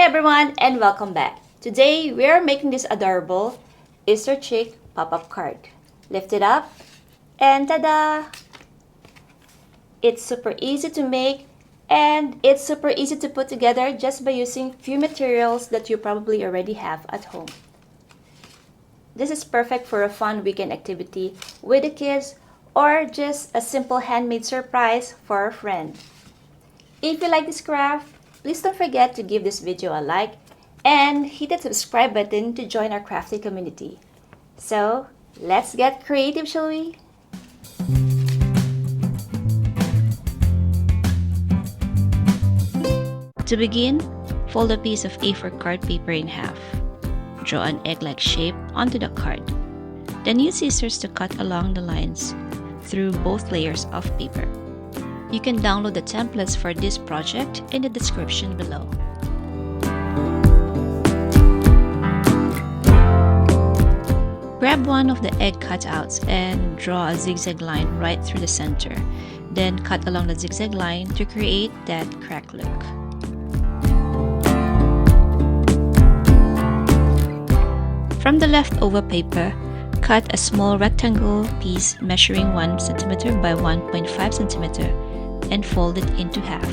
everyone and welcome back. Today we are making this adorable Easter chick pop-up card. Lift it up and ta-da! It's super easy to make and it's super easy to put together just by using few materials that you probably already have at home. This is perfect for a fun weekend activity with the kids or just a simple handmade surprise for a friend. If you like this craft, please don't forget to give this video a like and hit the subscribe button to join our crafty community. So, let's get creative, shall we? To begin, fold a piece of A4 card paper in half. Draw an egg-like shape onto the card. Then use scissors to cut along the lines through both layers of paper. You can download the templates for this project in the description below. Grab one of the egg cutouts and draw a zigzag line right through the center. Then cut along the zigzag line to create that crack look. From the leftover paper, cut a small rectangle piece measuring 1 cm by 1.5 cm and fold it into half.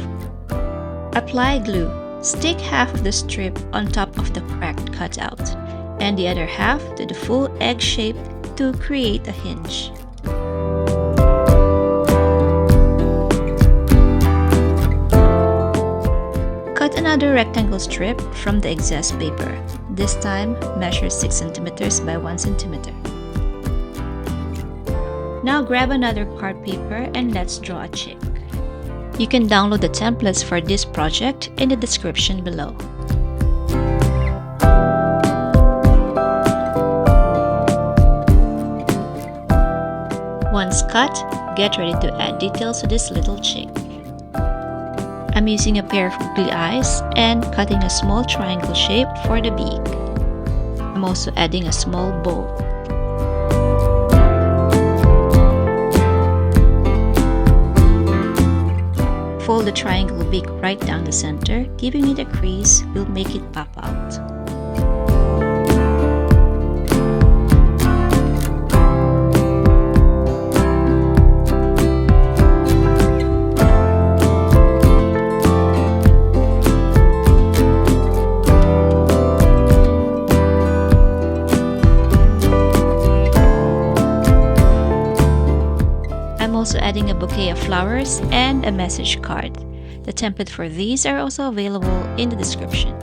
Apply glue. Stick half of the strip on top of the cracked cutout and the other half to the full egg shape to create a hinge. Cut another rectangle strip from the excess paper. This time, measure 6 cm by 1 cm. Now grab another card paper and let's draw a chick. You can download the templates for this project in the description below. Once cut, get ready to add details to this little chick. I'm using a pair of googly eyes and cutting a small triangle shape for the beak. I'm also adding a small bow. Fold the triangle beak right down the center, giving it a crease will make it pop out. I'm also adding a bouquet of flowers and a message card. The template for these are also available in the description.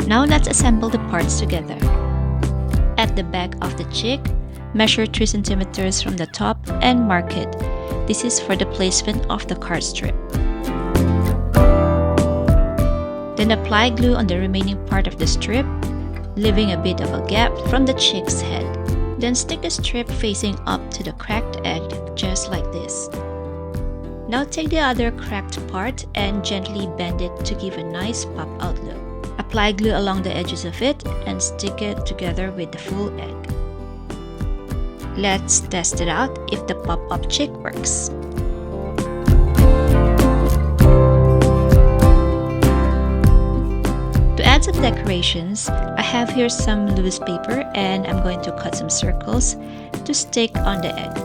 Now let's assemble the parts together. At the back of the chick, measure 3 cm from the top and mark it. This is for the placement of the card strip. Then apply glue on the remaining part of the strip, leaving a bit of a gap from the chick's head. Then stick the strip facing up to the cracked egg, just like this. Now take the other cracked part and gently bend it to give a nice pop-out look. Apply glue along the edges of it and stick it together with the full egg. Let's test it out if the pop-up chick works. To add some decorations, I have here some loose paper and I'm going to cut some circles to stick on the egg.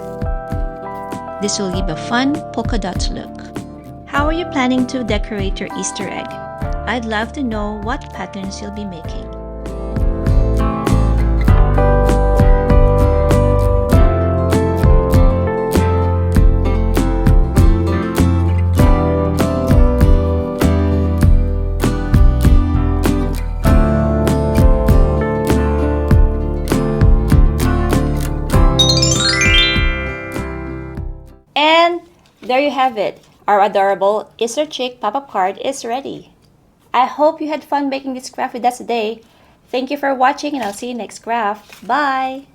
This will give a fun polka dot look. How are you planning to decorate your Easter egg? I'd love to know what patterns you'll be making. And there you have it. Our adorable Easter chick pop-up card is ready. I hope you had fun making this craft with us today. Thank you for watching and I'll see you next craft. Bye!